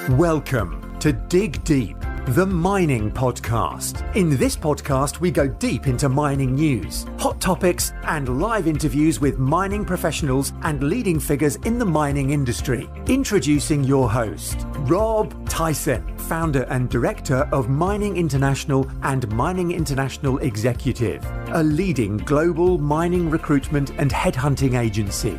Welcome to Dig Deep, the mining podcast. In this podcast, we go deep into mining news, hot topics, and live interviews with mining professionals and leading figures in the mining industry. Introducing your host, Rob Tyson, founder and director of Mining International and Mining International Executive, a leading global mining recruitment and headhunting agency.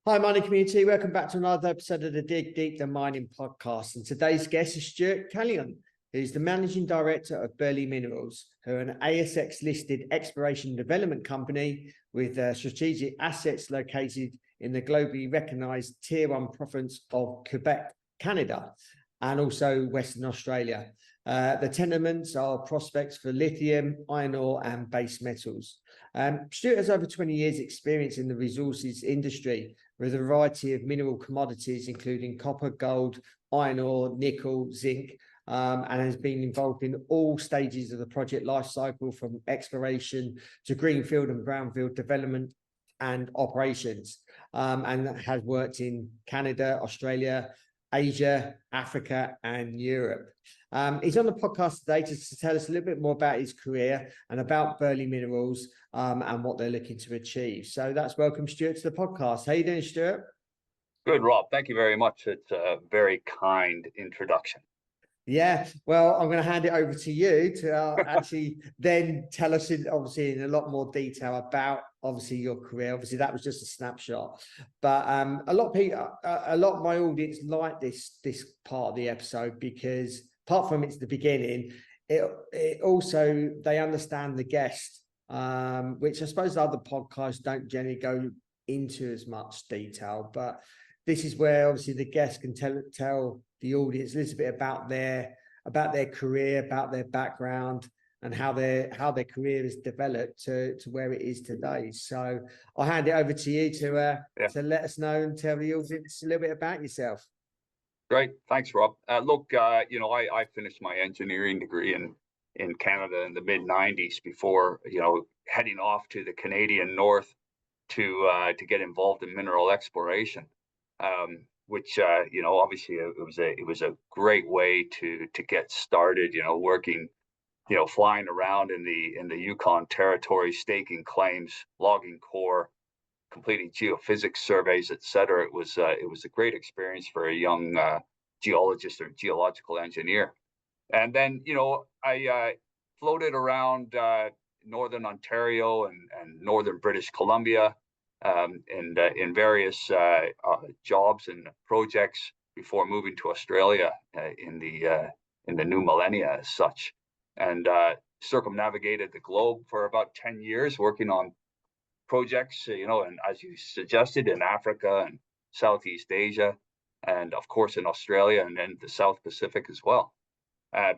Hi, mining community. Welcome back to another episode of the Dig Deep, the mining podcast. And today's guest is Stewart McCallion, who's the managing director of Burley Minerals, who are an ASX-listed exploration development company with strategic assets located in the globally recognised Tier-1 Province of Quebec, Canada, and also Western Australia. The tenements are prospects for lithium, iron ore, and base metals. Stewart has over 20 years' experience in the resources industry with a variety of mineral commodities, including copper, gold, iron ore, nickel, zinc, and has been involved in all stages of the project lifecycle, from exploration to greenfield and brownfield development and operations, and has worked in Canada, Australia, Asia, Africa, and Europe. He's on the podcast today to tell us a little bit more about his career and about Burley Minerals and what they're looking to achieve. So that's welcome, Stewart, to the podcast. How you doing, Stewart? Good, Rob. Thank you very much. It's a very kind introduction. Yeah, well, I'm going to hand it over to you to actually then tell us in a lot more detail about your career. Obviously, that was just a snapshot, but a lot of my audience like this part of the episode because apart from it's the beginning, it also they understand the guest, which I suppose other podcasts don't generally go into as much detail, but this is where obviously the guest can tell the audience a little bit about their career, about their background, and how their career has developed to where it is today. So I'll hand it over to you to let us know and tell the audience a little bit about yourself. Great, thanks, Rob. I finished my engineering degree in Canada in the mid '90s before heading off to the Canadian North to get involved in mineral exploration. Which obviously it was a great way to get started, working, flying around in the Yukon Territory, staking claims, logging core, completing geophysics surveys, etc. It was a great experience for a young geologist or geological engineer. And then I floated around northern Ontario and northern British Columbia. In various jobs and projects before moving to Australia in the new millennia as such, and circumnavigated the globe for about 10 years working on projects, and as you suggested, in Africa and Southeast Asia, and of course in Australia and then the South Pacific as well,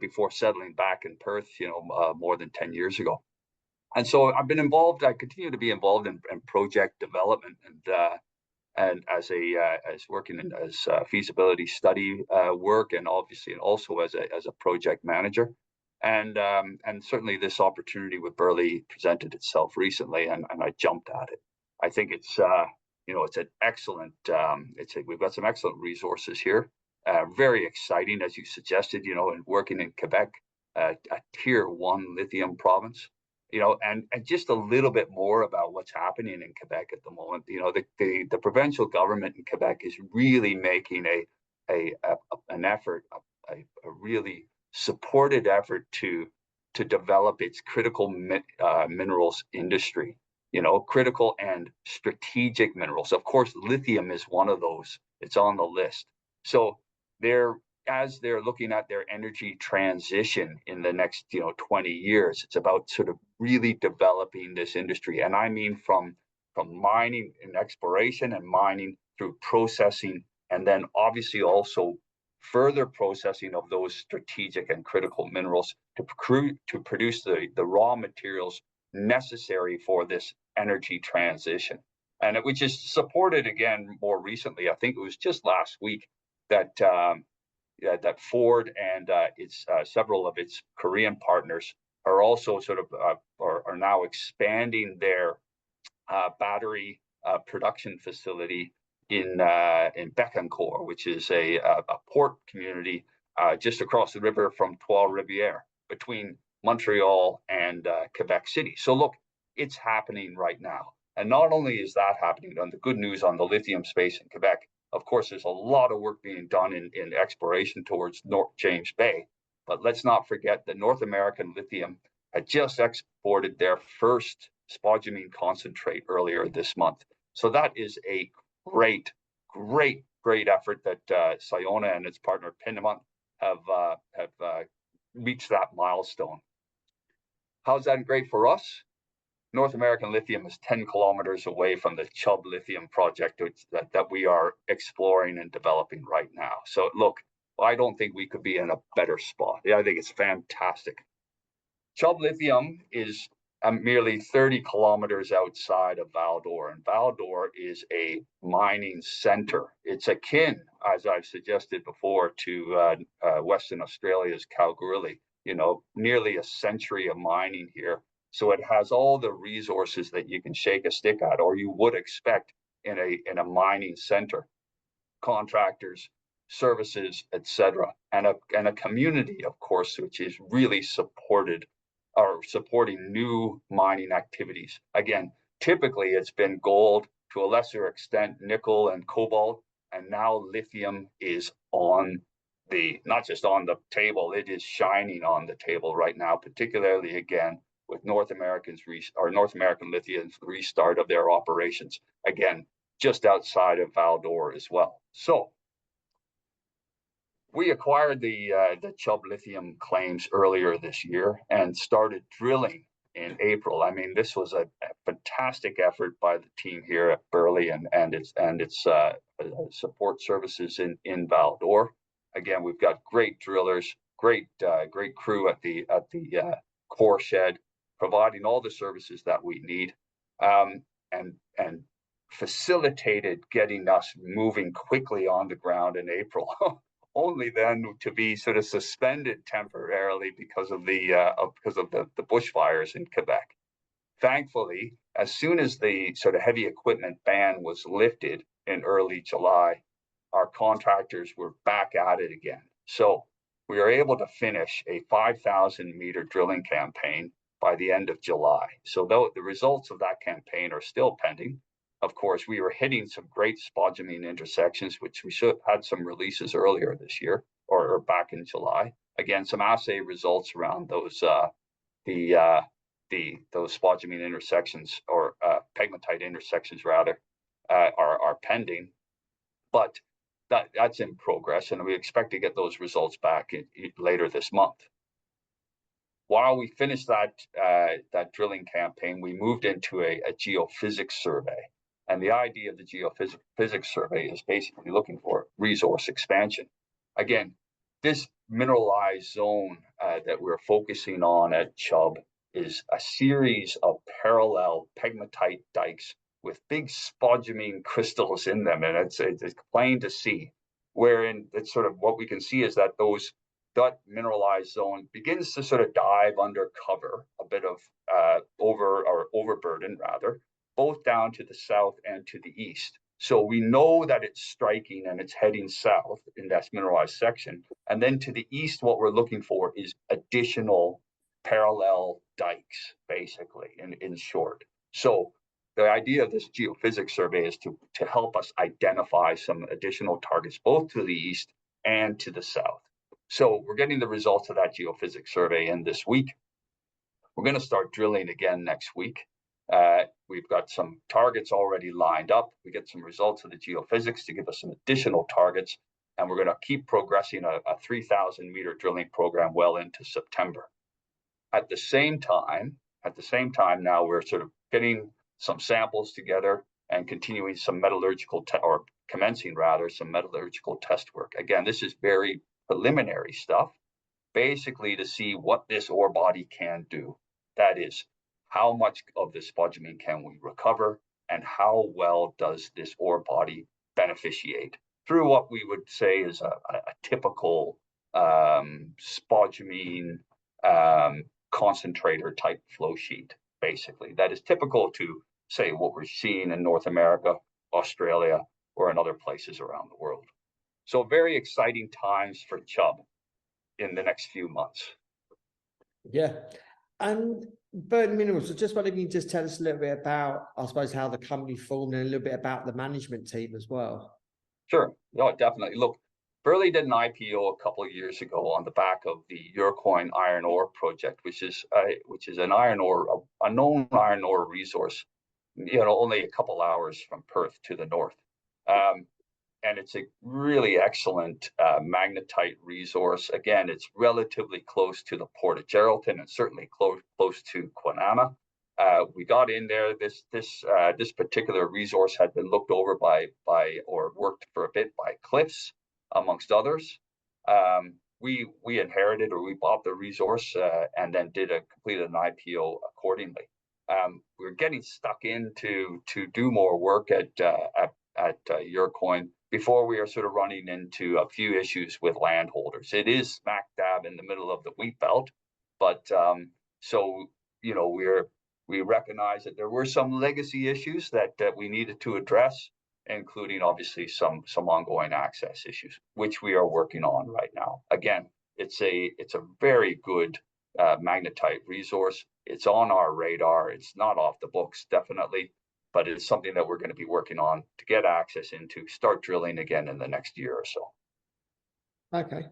before settling back in Perth, more than 10 years ago. And so I've been involved. I continue to be involved in project development and as working as feasibility study work, and obviously also as a project manager. And certainly this opportunity with Burley presented itself recently, and I jumped at it. I think it's it's an excellent. We've got some excellent resources here. Very exciting, as you suggested. And working in Quebec, a Tier-1 lithium province. And just a little bit more about what's happening in Quebec at the moment. The provincial government in Quebec is really making an effort, a really supported effort to develop its critical minerals industry. Critical and strategic minerals. Of course, lithium is one of those. It's on the list. So as they're looking at their energy transition in the next 20 years, it's about sort of really developing this industry. And I mean from mining and exploration and mining through processing, and then obviously also further processing of those strategic and critical minerals to produce the raw materials necessary for this energy transition. And which is supported again more recently. I think it was just last week that Ford and its several of its Korean partners are also are now expanding their battery production facility Bécancour, which is a port community just across the river from Trois-Rivières, between Montreal and Quebec City. So look, it's happening right now. And not only is that happening, on the good news on the lithium space in Quebec, of course, there's a lot of work being done in exploration towards North James Bay. But let's not forget that North American Lithium had just exported their first spodumene concentrate earlier this month. So that is a great effort that Sayona and its partner Piedmont have reached that milestone. How's that great for us? North American Lithium is 10 kilometers away from the Chubb Lithium project that we are exploring and developing right now. So look, I don't think we could be in a better spot. I think it's fantastic. Chubb Lithium is merely 30 kilometers outside of Val-d'Or, and Val-d'Or is a mining center. It's akin, as I've suggested before, to Western Australia's Kalgoorlie. You know, nearly a century of mining here. So it has all the resources that you can shake a stick at, or you would expect in a mining center. Contractors, services, etc., and a community, of course, which is really supporting new mining activities. Again, typically it's been gold, to a lesser extent nickel and cobalt, and now lithium is not just on the table, it is shining on the table right now, particularly again with North American Lithium's restart of their operations, again, just outside of Val-d'Or as well. So we acquired the Chubb Lithium claims earlier this year and started drilling in April. I mean, this was a fantastic effort by the team here at Burley and its support services in Val-d'Or. Again, we've got great drillers, great crew at the core shed, providing all the services that we need, and facilitated getting us moving quickly on the ground in April. Only then to be sort of suspended temporarily because of the bushfires in Quebec. Thankfully, as soon as the sort of heavy equipment ban was lifted in early July, our contractors were back at it again. So we were able to finish a 5,000 meter drilling campaign by the end of July. So though the results of that campaign are still pending, of course, we were hitting some great spodumene intersections, which we should have had some releases earlier this year or back in July. Again, some assay results around those those spodumene intersections, or pegmatite intersections rather, are pending, but that's in progress, and we expect to get those results back later this month. While we finished that drilling campaign, we moved into a geophysics survey. And the idea of the geophysics survey is basically looking for resource expansion. Again, this mineralized zone that we're focusing on at Chubb is a series of parallel pegmatite dikes with big spodumene crystals in them, and it's plain to see. Wherein it's sort of what we can see is that that mineralized zone begins to sort of dive under cover, a bit of overburden rather, both down to the south and to the east. So we know that it's striking and it's heading south in that mineralized section. And then to the east, what we're looking for is additional parallel dikes, basically, in short. So the idea of this geophysics survey is to help us identify some additional targets, both to the east and to the south. So we're getting the results of that geophysics survey in this week. We're going to start drilling again next week. We've got some targets already lined up. We get some results of the geophysics to give us some additional targets, and we're going to keep progressing a 3,000 meter drilling program well into September. At the same time, now we're sort of getting some samples together and continuing some commencing some metallurgical test work. Again, this is very preliminary stuff, basically to see what this ore body can do. That is, how much of the spodumene can we recover, and how well does this ore body beneficiate through what we would say is a typical spodumene concentrator type flow sheet, basically. That is typical to, say, what we're seeing in North America, Australia, or in other places around the world. So very exciting times for Chubb in the next few months. Yeah. And Burley Minerals, so just wondering if you can just tell us a little bit about, I suppose, how the company formed and a little bit about the management team as well. Sure. No, definitely. Look, Burley did an IPO a couple of years ago on the back of the Tier-1 iron ore project, which is an iron ore, a known iron ore resource, only a couple hours from Perth to the north. And it's a really excellent magnetite resource. Again, it's relatively close to the port of Geraldton and certainly close to Kwinana. We got in there. This particular resource had been looked over by or worked for a bit by Cliffs, amongst others. We inherited, or we bought the resource and then completed an IPO accordingly. We're getting stuck in to do more work at Tier-1 before we are sort of running into a few issues with landholders. It is smack dab in the middle of the wheat belt, but we recognize that there were some legacy issues that we needed to address, including obviously some ongoing access issues, which we are working on right now. Again, it's a very good magnetite resource. It's on our radar. It's not off the books, definitely, but it's something that we're going to be working on to get access into, start drilling again in the next year or so. Okay.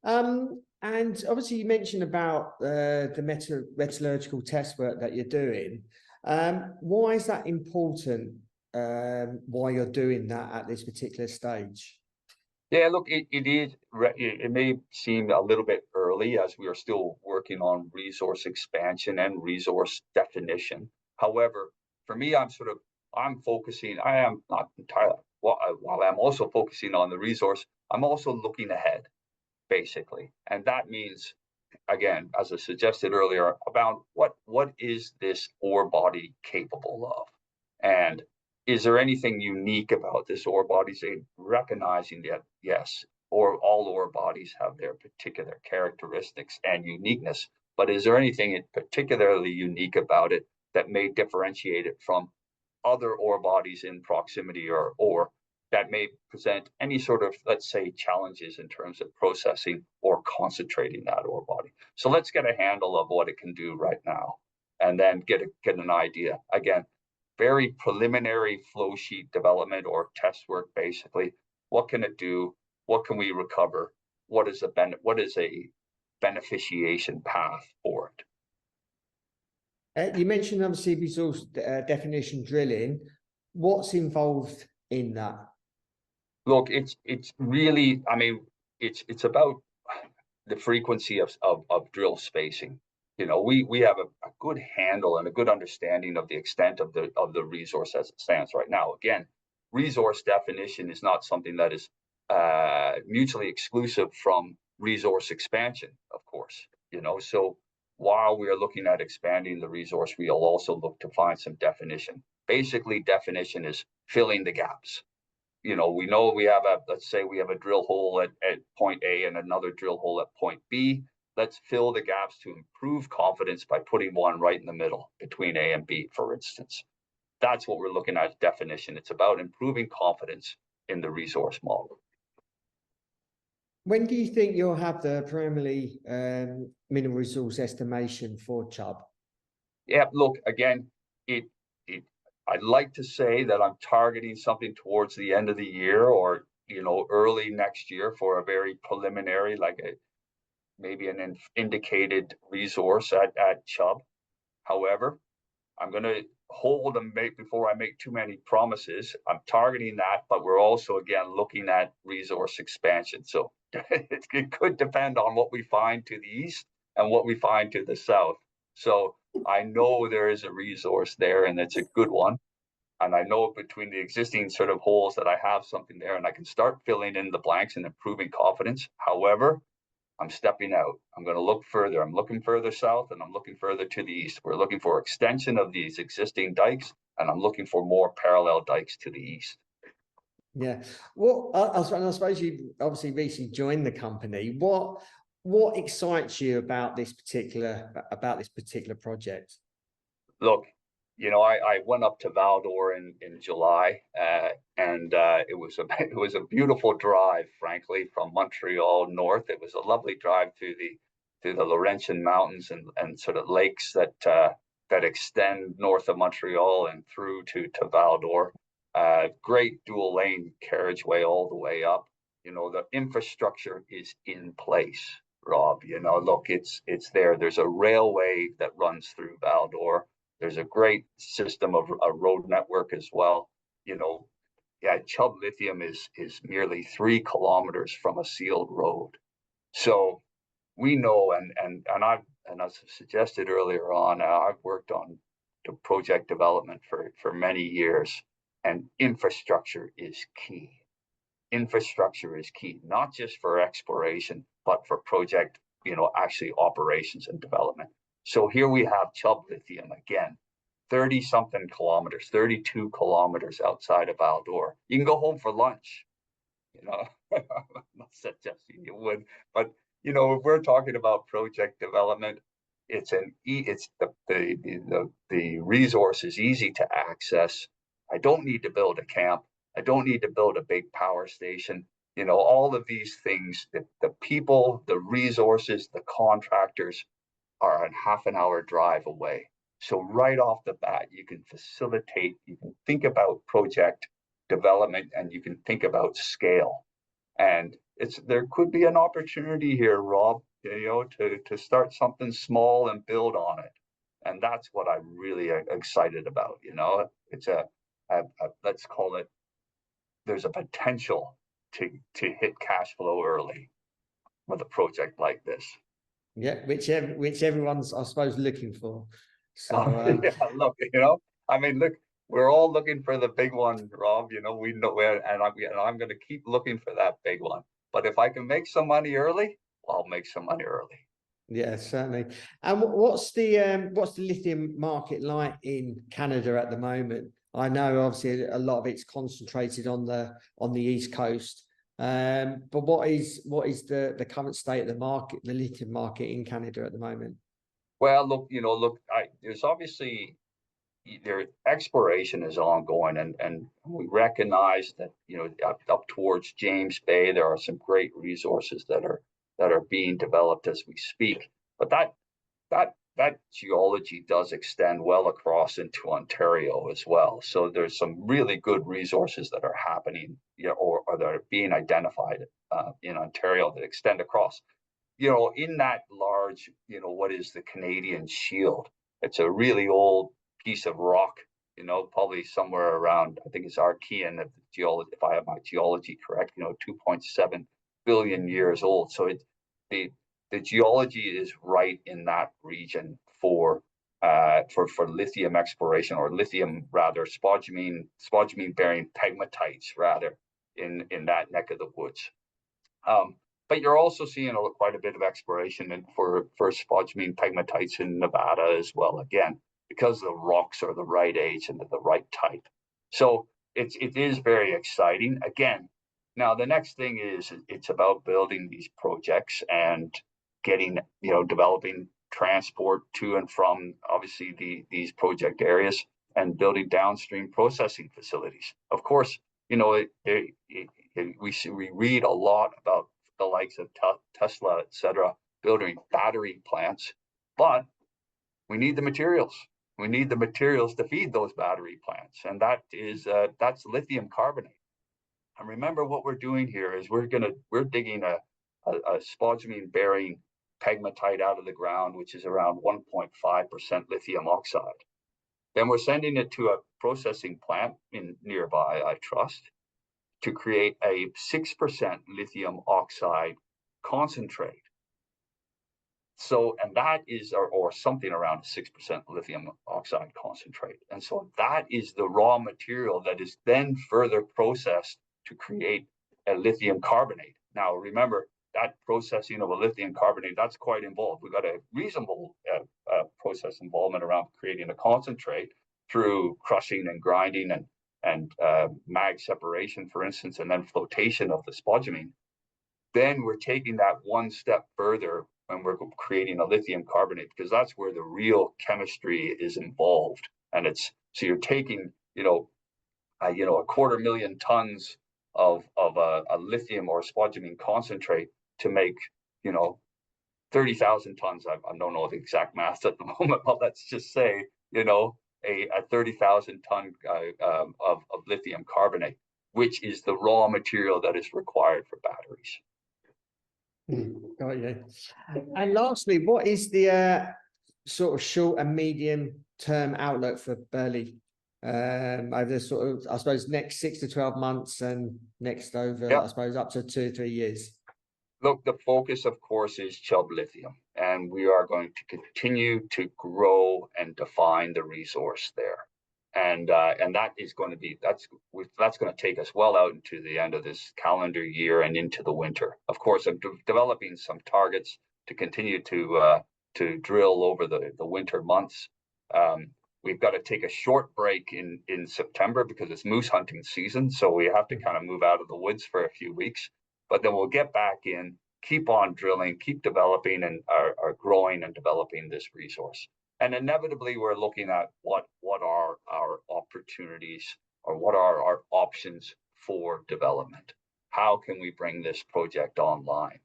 And obviously you mentioned about the metallurgical test work that you're doing. Why is that important while you're doing that at this particular stage? Yeah, look, it may seem a little bit early as we are still working on resource expansion and resource definition. However, for me, I am not entirely, while I'm also focusing on the resource, I'm also looking ahead, basically. And that means, again, as I suggested earlier, about what is this ore body capable of? And is there anything unique about this ore body? Say, recognizing that, yes, all ore bodies have their particular characteristics and uniqueness, but is there anything particularly unique about it that may differentiate it from other ore bodies in proximity or that may present any sort of, let's say, challenges in terms of processing or concentrating that ore body? So let's get a handle of what it can do right now, and then get an idea. Again, very preliminary flow sheet development or test work, basically. What can it do? What can we recover? What is a beneficiation path for it? You mentioned obviously resource definition drilling. What's involved in that? Look, it's really, I mean, it's about the frequency of drill spacing. We have a good handle and a good understanding of the extent of the resource as it stands right now. Again, resource definition is not something that is mutually exclusive from resource expansion, of course. So while we are looking at expanding the resource, we'll also look to find some definition. Basically, definition is filling the gaps. We know let's say we have a drill hole at point A and another drill hole at point B. Let's fill the gaps to improve confidence by putting one right in the middle between A and B, for instance. That's what we're looking at definition. It's about improving confidence in the resource model. When do you think you'll have the preliminary mineral resource estimation for Chubb? Yeah, look, again, I'd like to say that I'm targeting something towards the end of the year or early next year for a very preliminary, maybe an indicated resource at Chubb. However, I'm going to hold and before I make too many promises. I'm targeting that, but we're also, again, looking at resource expansion. So it could depend on what we find to the east and what we find to the south. So I know there is a resource there, and it's a good one. And I know between the existing sort of holes that I have something there, and I can start filling in the blanks and improving confidence. However, I'm stepping out. I'm going to look further. I'm looking further south, and I'm looking further to the east. We're looking for extension of these existing dikes, and I'm looking for more parallel dikes to the east. Yeah. Well, I suppose you obviously recently joined the company. What excites you about this particular project? Look, I went up to Val-d'Or in July, and it was a beautiful drive, frankly, from Montreal north. It was a lovely drive through the Laurentian Mountains and sort of lakes that extend north of Montreal and through to Val-d'Or. Great dual lane carriageway all the way up. The infrastructure is in place, Rob. Look, it's there. There's a railway that runs through Val-d'Or. There's a great system of a road network as well. Chubb Lithium is merely 3 kilometers from a sealed road. So we know, and as I suggested earlier on, I've worked on the project development for many years, and infrastructure is key. Infrastructure is key, not just for exploration, but for project, actually operations and development. So here we have Chubb Lithium again, 30-something kilometers, 32 kilometers outside of Val-d'Or. You can go home for lunch. I'm not suggesting you would, but if we're talking about project development, the resource is easy to access. I don't need to build a camp. I don't need to build a big power station. All of these things, the people, the resources, the contractors are a half an hour drive away. So right off the bat, you can facilitate, you can think about project development, and you can think about scale. And there could be an opportunity here, Rob, to start something small and build on it. And that's what I'm really excited about. It's let's call it, there's a potential to hit cash flow early with a project like this. Yeah, which everyone's, I suppose, looking for. So look, look, we're all looking for the big one, Rob. We know where, and I'm going to keep looking for that big one. But if I can make some money early, I'll make some money early. Yeah, certainly. And what's the lithium market like in Canada at the moment? I know obviously a lot of it's concentrated on the East Coast. But what is the current state of the market, the lithium market in Canada at the moment? Well, look, there's obviously exploration is ongoing, and we recognize that up towards James Bay there are some great resources that are being developed as we speak. But that geology does extend well across into Ontario as well. So there's some really good resources that are happening, or that are being identified in Ontario that extend across. In that large, what is the Canadian Shield? It's a really old piece of rock, probably somewhere around, I think it's Archean, if I have my geology correct, 2.7 billion years old. So the geology is right in that region for lithium exploration, or lithium rather, spodumene bearing pegmatites rather, in that neck of the woods. But you're also seeing quite a bit of exploration for spodumene pegmatites in Nevada as well, again, because the rocks are the right age and the right type. So it is very exciting. Again, now the next thing is it's about building these projects and getting, developing transport to and from obviously these project areas, and building downstream processing facilities. Of course, we read a lot about the likes of Tesla, etc., building battery plants, but we need the materials. We need the materials to feed those battery plants, and that's lithium carbonate. And remember, what we're doing here is we're digging a spodumene bearing pegmatite out of the ground, which is around 1.5% lithium oxide. Then we're sending it to a processing plant nearby, I trust, to create a 6% lithium oxide concentrate. So, and that is, or something around 6% lithium oxide concentrate. And so that is the raw material that is then further processed to create a lithium carbonate. Now, remember, that processing of a lithium carbonate, that's quite involved. We've got a reasonable process involvement around creating a concentrate through crushing and grinding and mag separation, for instance, and then flotation of the spodumene. Then we're taking that one step further when we're creating a lithium carbonate, because that's where the real chemistry is involved. And so you're taking, a 250,000 tons of a lithium or spodumene concentrate to make, 30,000 tons. I don't know the exact math at the moment, but let's just say, a 30,000 ton of lithium carbonate, which is the raw material that is required for batteries. Got you. And lastly, what is the sort of short and medium term outlook for Burley over the sort of, I suppose, next 6 to 12 months and next over, I suppose, up to 2 or 3 years? Look, the focus, of course, is Chubb Lithium, and we are going to continue to grow and define the resource there. And that is going to be, that's going to take us well out into the end of this calendar year and into the winter. Of course, I'm developing some targets to continue to drill over the winter months. We've got to take a short break in September because it's moose hunting season, so we have to kind of move out of the woods for a few weeks. But then we'll get back in, keep on drilling, keep developing and are growing and developing this resource. And inevitably, we're looking at what are our opportunities or what are our options for development. How can we bring this project online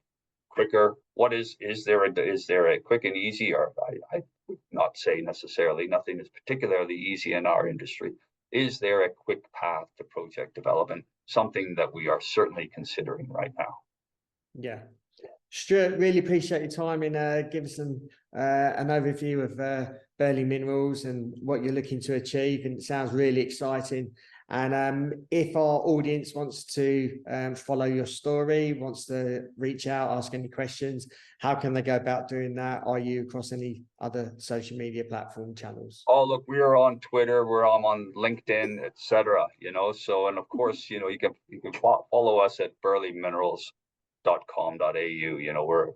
quicker? Is there a quick and easy, or I would not say necessarily, nothing is particularly easy in our industry. Is there a quick path to project development? Something that we are certainly considering right now. Yeah. Stuart, really appreciate your time in giving us an overview of Burley Minerals and what you're looking to achieve. And it sounds really exciting. And if our audience wants to follow your story, wants to reach out, ask any questions, how can they go about doing that? Are you across any other social media platform channels? Oh, look, we are on Twitter, we're on LinkedIn, etc. So, and of course, you can follow us at burleyminerals.com.au. We're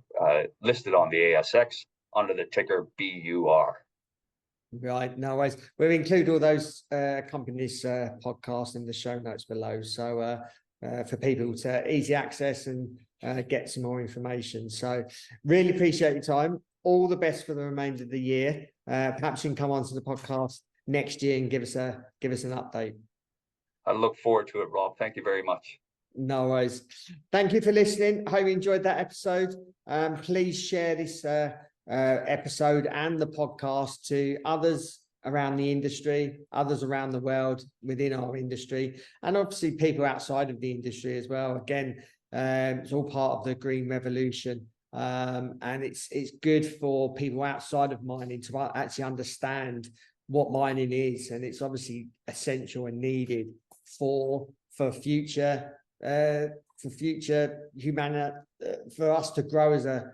listed on the ASX under the ticker BUR. Right, no worries. We'll include all those companies' podcasts in the show notes below. So for people to easy access and get some more information. So really appreciate your time. All the best for the remainder of the year. Perhaps you can come onto the podcast next year and give us an update. I look forward to it, Rob. Thank you very much. No worries. Thank you for listening. I hope you enjoyed that episode. Please share this episode and the podcast to others around the industry, others around the world within our industry, and obviously people outside of the industry as well. Again, it's all part of the green revolution, and it's good for people outside of mining to actually understand what mining is, and it's obviously essential and needed for future humanity, for us to grow as a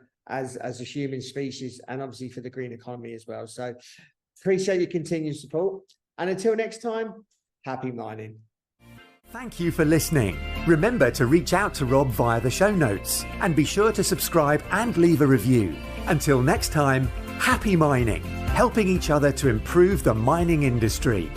human species, and obviously for the green economy as well. So appreciate your continued support, and until next time, happy mining. Thank you for listening. Remember to reach out to Rob via the show notes, and be sure to subscribe and leave a review. Until next time, happy mining, helping each other to improve the mining industry.